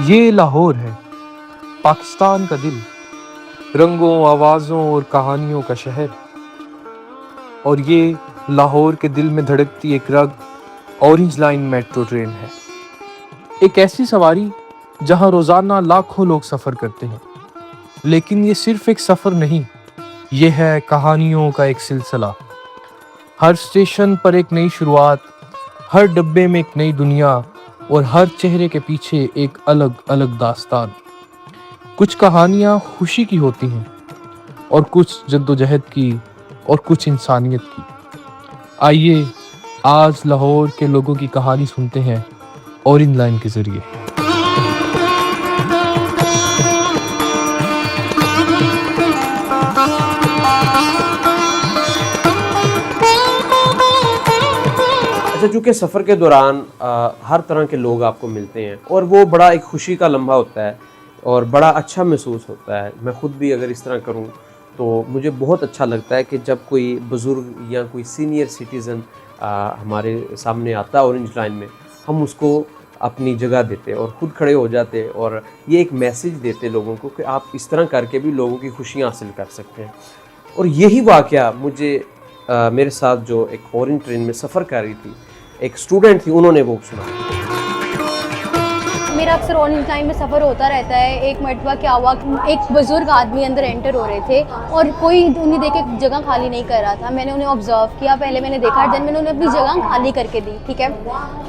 ये लाहौर है, पाकिस्तान का दिल, रंगों, आवाज़ों और कहानियों का शहर। और ये लाहौर के दिल में धड़कती एक रग ऑरेंज लाइन मेट्रो ट्रेन है। एक ऐसी सवारी जहां रोज़ाना लाखों लोग सफ़र करते हैं, लेकिन ये सिर्फ एक सफ़र नहीं, ये है कहानियों का एक सिलसिला। हर स्टेशन पर एक नई शुरुआत, हर डब्बे में एक नई दुनिया और हर चेहरे के पीछे एक अलग अलग दास्तान। कुछ कहानियाँ खुशी की होती हैं और कुछ जद्दोजहद की और कुछ इंसानियत की। आइए आज लाहौर के लोगों की कहानी सुनते हैं ऑरेंज लाइन के जरिए। अच्छा, चूँकि सफ़र के दौरान हर तरह के लोग आपको मिलते हैं और वो बड़ा एक खुशी का लम्हा होता है और बड़ा अच्छा महसूस होता है। मैं ख़ुद भी अगर इस तरह करूँ तो मुझे बहुत अच्छा लगता है कि जब कोई बुज़ुर्ग या कोई सीनियर सिटीज़न हमारे सामने आता है ऑरेंज लाइन में, हम उसको अपनी जगह देते और ख़ुद खड़े हो जाते और ये एक मैसेज देते लोगों को कि आप इस तरह करके भी लोगों की खुशियाँ हासिल कर सकते हैं। और यही वाक़या मुझे मेरे साथ जो एक ऑरेंज ट्रेन में सफ़र कर रही थी, एक स्टूडेंट थी, उन्होंने वो सुना। मेरा अक्सर ऑरेंज लाइन में सफ़र होता रहता है। एक मरतबा क्या हुआ कि एक बुज़ुर्ग आदमी अंदर एंटर हो रहे थे और कोई उन्हें देख के जगह खाली नहीं कर रहा था। मैंने उन्हें ऑब्ज़र्व किया, पहले मैंने देखा, देन मैंने उन्हें अपनी जगह खाली करके दी, ठीक है।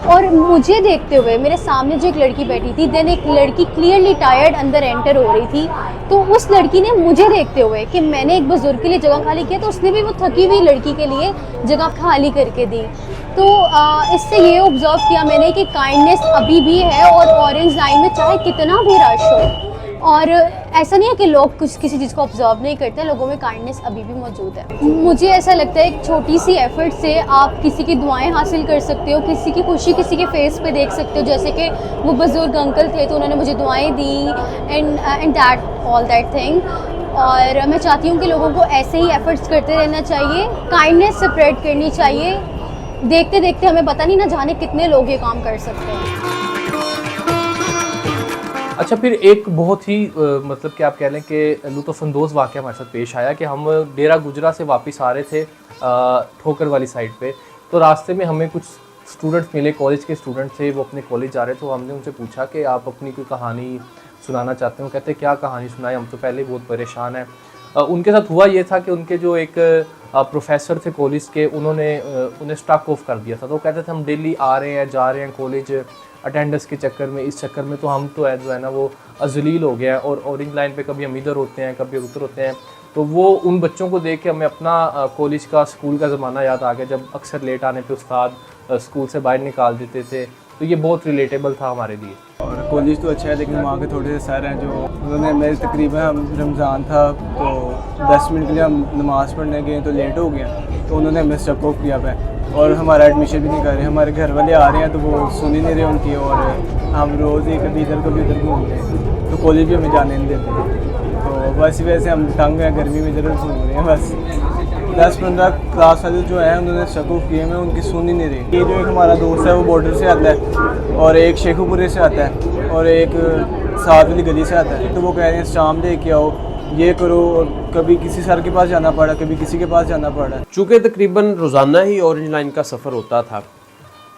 और मुझे देखते हुए मेरे सामने जो एक लड़की बैठी थी, देन एक लड़की क्लियरली टायर्ड अंदर एंटर हो रही थी। तो उस लड़की ने मुझे देखते हुए कि मैंने एक बुज़ुर्ग के लिए जगह खाली किया, तो उसने भी वो थकी हुई लड़की के लिए जगह खाली करके दी। तो इससे ये ऑब्ज़र्व किया मैंने कि काइंडनेस अभी भी है और ऑरेंज लाइन में चाहे कितना भी रश हो। और ऐसा नहीं है कि लोग कुछ किसी चीज़ को ऑब्ज़र्व नहीं करते, लोगों में काइंडनेस अभी भी मौजूद है। मुझे ऐसा लगता है एक छोटी सी एफ़र्ट से आप किसी की दुआएं हासिल कर सकते हो, किसी की खुशी किसी के फेस पे देख सकते हो। जैसे कि वो बुज़ुर्ग अंकल थे तो उन्होंने मुझे दुआएं दी and that all that thing. और मैं चाहती हूँ कि लोगों को ऐसे ही एफ़र्ट्स करते रहना चाहिए, काइंडनेस स्प्रेड करनी चाहिए। देखते देखते हमें पता नहीं ना जाने कितने लोग ये काम कर सकते हैं। अच्छा, फिर एक बहुत ही मतलब कि आप कह लें कि लुत्फ़अंदोज़ वाक़या हमारे साथ पेश आया कि हम डेरा गुजरा से वापस आ रहे थे ठोकर वाली साइड पे। तो रास्ते में हमें कुछ स्टूडेंट्स मिले, कॉलेज के स्टूडेंट थे, वो अपने कॉलेज जा रहे थे। तो हमने उनसे पूछा कि आप अपनी कोई कहानी सुनाना चाहते हो? कहते क्या कहानी सुनाए, हम तो पहले ही बहुत परेशान हैं। उनके साथ हुआ ये था कि उनके जो एक प्रोफेसर थे कॉलेज के, उन्होंने उन्हें स्टॉक ऑफ कर दिया था। तो वो कहते थे हम डेली आ रहे हैं, जा रहे हैं कॉलेज अटेंडेंस के चक्कर में, इस चक्कर में तो हम तो है जो है ना वो अज़लील हो गया है और ऑरेंज लाइन पे कभी हम इधर होते हैं, कभी उधर होते हैं। तो वो उन बच्चों को देख के हमें अपना कॉलेज का, स्कूल का ज़माना याद आ गया, जब अक्सर लेट आने पे उस्ताद स्कूल से बाहर निकाल देते थे। तो ये बहुत रिलेटेबल था हमारे लिए। और कॉलेज तो अच्छा है, लेकिन वहाँ के थोड़े से सर हैं जो उन्होंने मेरे तकरीबन हम रमज़ान था तो 10 मिनट के लिए हम नमाज़ पढ़ने गए तो लेट हो गया, तो उन्होंने हमें स्टॉप ऑफ किया है और हमारा एडमिशन भी नहीं कर रहे। हमारे घर वाले आ रहे हैं तो वो सुन ही नहीं रहे उनकी, और हम रोज़ ही कभी इधर कभी उधर घूमते हैं, तो कॉलेज भी हमें जाने नहीं देते। तो बस वैसे हम तंग हैं, गर्मी में इधर घूम रहे हैं। बस 10-15 क्लास वाले जो हैं उन्होंने स्टॉप ऑफ किए, मैं उनकी सुन ही नहीं रही। ये जो एक हमारा दोस्त है वो बॉर्डर से आता है और एक शेखुपुरे से आता है और एक साथ वाली गली से आता है। तो वो कह रहे हैं शाम लेके आओ, ये करो, और कभी किसी सर के पास जाना पड़ा, कभी किसी के पास जाना पड़ा। चूँकि तकरीबन रोज़ाना ही ऑरेंज लाइन का सफ़र होता था,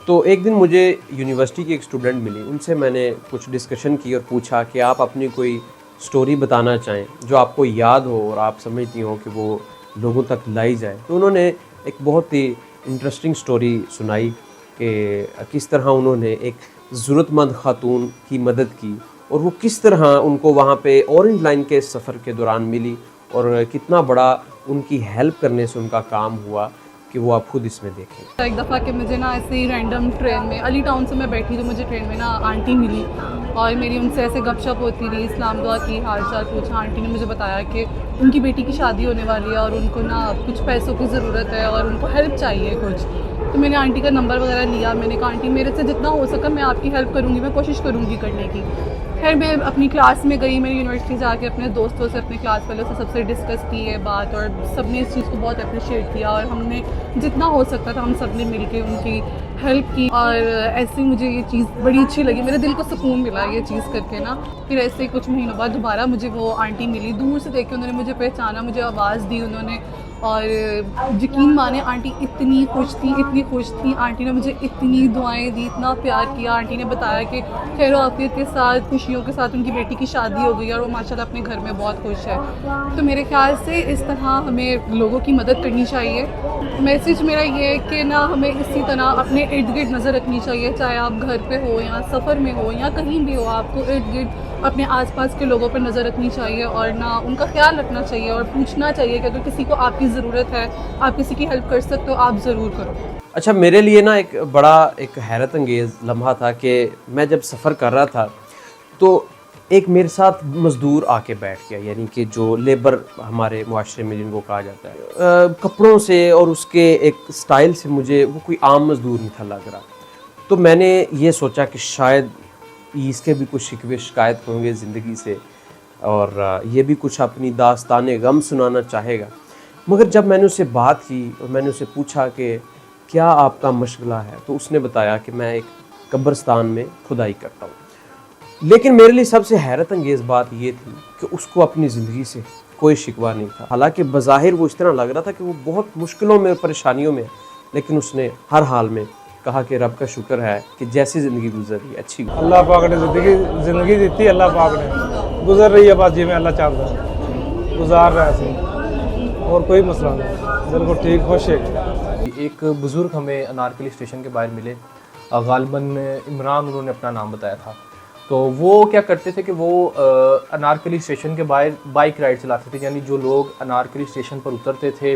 तो एक दिन मुझे यूनिवर्सिटी की एक स्टूडेंट मिली। उनसे मैंने कुछ डिस्कशन की और पूछा कि आप अपनी कोई स्टोरी बताना चाहें जो आपको याद हो और आप समझती हो कि वो लोगों तक लाई जाए। तो उन्होंने एक बहुत ही इंटरेस्टिंग स्टोरी सुनाई कि किस तरह उन्होंने एक ज़रूरतमंद ख़ातून की मदद की और वो किस तरह उनको वहाँ पे ऑरेंज लाइन के सफ़र के दौरान मिली और कितना बड़ा उनकी हेल्प करने से उनका काम हुआ कि वो आप खुद इसमें देखें। एक दफ़ा कि मुझे ना ऐसे ही रैंडम ट्रेन में अली टाउन से मैं बैठी तो मुझे ट्रेन में ना आंटी मिली और मेरी उनसे ऐसे गपशप होती रही, इस्लाम दुआ की, हाल चाल पूछा। आंटी ने मुझे बताया कि उनकी बेटी की शादी होने वाली है और उनको ना कुछ पैसों की ज़रूरत है और उनको हेल्प चाहिए कुछ। तो मैंने आंटी का नंबर वगैरह लिया, मैंने कहा आंटी मेरे से जितना हो सका मैं आपकी हेल्प करूँगी, मैं कोशिश करूँगी करने की। खैर मैं अपनी क्लास में गई, मेरी यूनिवर्सिटी जाके अपने दोस्तों से, अपने क्लास वालों से सबसे डिस्कस की है बात और सब ने इस चीज़ को बहुत अप्रिशिएट किया और हमने जितना हो सकता था हम सब ने मिल के उनकी हेल्प की, और ऐसे मुझे ये चीज़ बड़ी अच्छी लगी, मेरे दिल को सुकून मिला ये चीज़ करके ना। फिर ऐसे ही कुछ महीनों बाद दोबारा मुझे वो आंटी मिली, दूर से देख के उन्होंने मुझे पहचाना, मुझे आवाज़ दी उन्होंने, और यकीन माने आंटी इतनी खुश थी। आंटी ने मुझे इतनी दुआएं दी, इतना प्यार किया। आंटी ने बताया कि खैर आफियत के साथ, खुशियों के साथ उनकी बेटी की शादी हो गई और वो माशाल्लाह अपने घर में बहुत खुश है। तो मेरे ख्याल से इस तरह हमें लोगों की मदद करनी चाहिए। मैसेज मेरा ये है कि ना हमें इसी तरह अपने इर्द गिर्द नज़र रखनी चाहिए, चाहे आप घर पे हो या सफ़र में हो या कहीं भी हो, आपको इर्द गिर्द अपने आसपास के लोगों पर नज़र रखनी चाहिए और ना उनका ख्याल रखना चाहिए और पूछना चाहिए कि अगर किसी को आपकी ज़रूरत है, आप किसी की हेल्प कर सकते हो, आप ज़रूर करो। अच्छा, मेरे लिए ना एक बड़ा एक हैरत अंगेज़ लम्हा था कि मैं जब सफ़र कर रहा था तो एक मेरे साथ मज़दूर आके बैठ गया, यानी कि जो लेबर हमारे मुआशरे में जिनको कहा जाता है। कपड़ों से और उसके एक स्टाइल से मुझे वो कोई आम मज़दूर नहीं था लग रहा। तो मैंने ये सोचा कि शायद इसके भी कुछ शिकवे शिकायत होंगे ज़िंदगी से और ये भी कुछ अपनी दास्तान गम सुनाना चाहेगा। मगर जब मैंने उससे बात की और मैंने उससे पूछा कि क्या आपका मशगला है, तो उसने बताया कि मैं एक कब्रिस्तान में खुदाई करता हूँ। लेकिन मेरे लिए सबसे हैरत अंगेज़ बात ये थी कि उसको अपनी ज़िंदगी से कोई शिकवा नहीं था। हालांकि बज़ाहिर वो इस तरह लग रहा था कि वो बहुत मुश्किलों में, परेशानियों में, लेकिन उसने हर हाल में कहा कि रब का शुक्र है कि जैसी ज़िंदगी गुजर रही है अच्छी अल्लाह पाक ने ज़िंदगी दी थी, अल्लाह पाक ने गुजर रही है बात जी में अल्लाह चाहता है गुजार रहा है ऐसे, और कोई मसला नहीं, बिल्कुल ठीक खुश है। एक बुज़ुर्ग हमें अनारकली स्टेशन के बाहर मिले, गालिबन इमरान उन्होंने अपना नाम बताया था। तो वो क्या करते थे कि वो अनारकली स्टेशन के बाहर बाइक राइड चलाते थे, यानी जो लोग अनारकली स्टेशन पर उतरते थे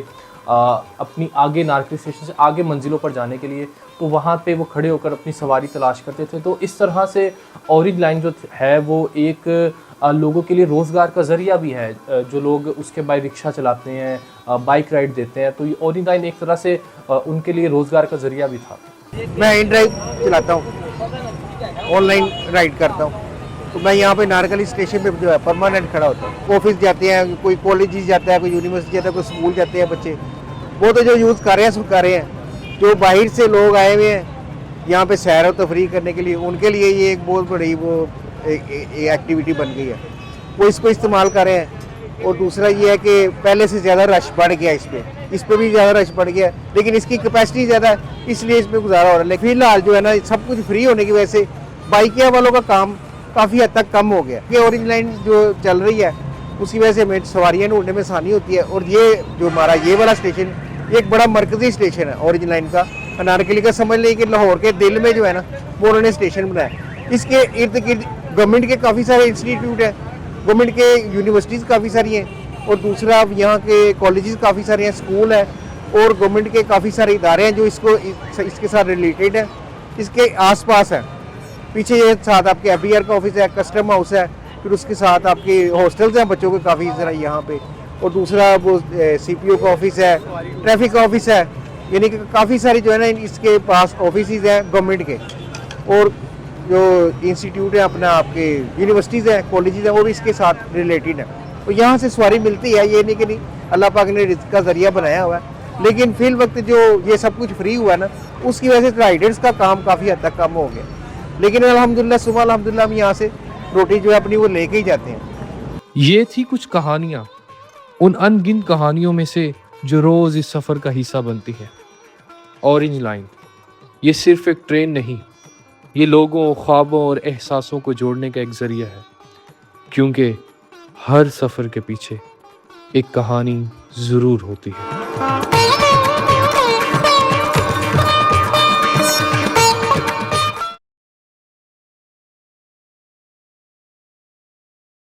अपनी आगे अनारकली स्टेशन से आगे मंजिलों पर जाने के लिए, तो वहाँ पे वो खड़े होकर अपनी सवारी तलाश करते थे। तो इस तरह से ऑरेंज लाइन जो है वो एक लोगों के लिए रोज़गार का ज़रिया भी है। जो लोग उसके बाहर रिक्शा चलाते हैं, बाइक राइड देते हैं, तो ये ऑरेंज लाइन एक तरह से उनके लिए रोज़गार का ज़रिया भी था। मैं इन ड्राइव चलाता हूँ, ऑनलाइन राइड करता हूँ। तो मैं यहाँ पे नारकली स्टेशन पे जो है परमानेंट खड़ा होता हूँ। ऑफिस जाते हैं, कोई कॉलेज जाता है, कोई यूनिवर्सिटी जाता है, कोई स्कूल जाते हैं बच्चे, वो तो जो यूज़ कर रहे हैं सब कर रहे हैं। जो बाहर से लोग आए हुए हैं यहाँ पे सैर और तफरीह करने के लिए, उनके लिए ये एक बहुत बड़ी वो एक्टिविटी बन गई है, वो इसको इस्तेमाल कर रहे हैं। और दूसरा ये है कि पहले से ज़्यादा रश बढ़ गया इस पे भी ज़्यादा रश बढ़ गया, लेकिन इसकी कैपेसिटी ज़्यादा है इसलिए इसमें गुजारा हो रहा है। लेकिन फिलहाल जो है ना सब कुछ फ्री होने की वजह से बाइकिया वालों का काम काफ़ी हद तक कम हो गया। ये ऑरेंज लाइन जो चल रही है उसकी वजह से हमें सवारियाँ ढूंढने में आसानी होती है। और ये जो हमारा ये वाला स्टेशन एक बड़ा मरकजी स्टेशन है ऑरेंज लाइन का, अनारकली का। समझ लें कि लाहौर के दिल में जो है ना वो उन्होंने स्टेशन बनाया। इसके इर्द गिर्द गवर्नमेंट के काफ़ी सारे इंस्टीट्यूट हैं, गवर्नमेंट के यूनिवर्सिटीज़ काफ़ी सारी हैं, और दूसरा यहाँ के कॉलेजेस काफ़ी सारे हैं, स्कूल है, और गवर्नमेंट के काफ़ी सारे इदारे हैं जो इसके साथ रिलेटेड है। इसके आसपास है, पीछे ये साथ आपके एफबीआर का ऑफिस है, कस्टम हाउस है, फिर उसके साथ आपके हॉस्टल्स हैं बच्चों के काफ़ी ज़रा यहाँ पे, और दूसरा वो सीपीओ का ऑफिस है, ट्रैफिक का ऑफिस है, यानी कि काफ़ी सारी जो है ना इसके पास ऑफिस हैं गवर्नमेंट के। और जो इंस्टीट्यूट है अपना आपके यूनिवर्सिटीज़ हैं, कॉलेजेस हैं, वो भी इसके साथ रिलेटेड है। तो यहाँ से सवारी मिलती है, ये नहीं कि नहीं, अल्लाह पाक ने रिज़्क़ का ज़रिया बनाया हुआ है। लेकिन फिल वक्त जो ये सब कुछ फ्री हुआ ना, उसकी वजह से राइडर्स का काम काफ़ी हद तक कम हो गया। लेकिन अल्हम्दुलिल्लाह सुबह अल्हम्दुलिल्लाह हम यहाँ से रोटी जो है अपनी वो लेके ही जाते हैं। ये थी कुछ कहानियाँ, उन अनगिनत कहानियों में से जो रोज़ इस सफ़र का हिस्सा बनती है। ऑरेंज लाइन ये सिर्फ एक ट्रेन नहीं, ये लोगों, ख्वाबों और एहसासों को जोड़ने का एक ज़रिया है, क्योंकि हर सफ़र के पीछे एक कहानी ज़रूर होती है।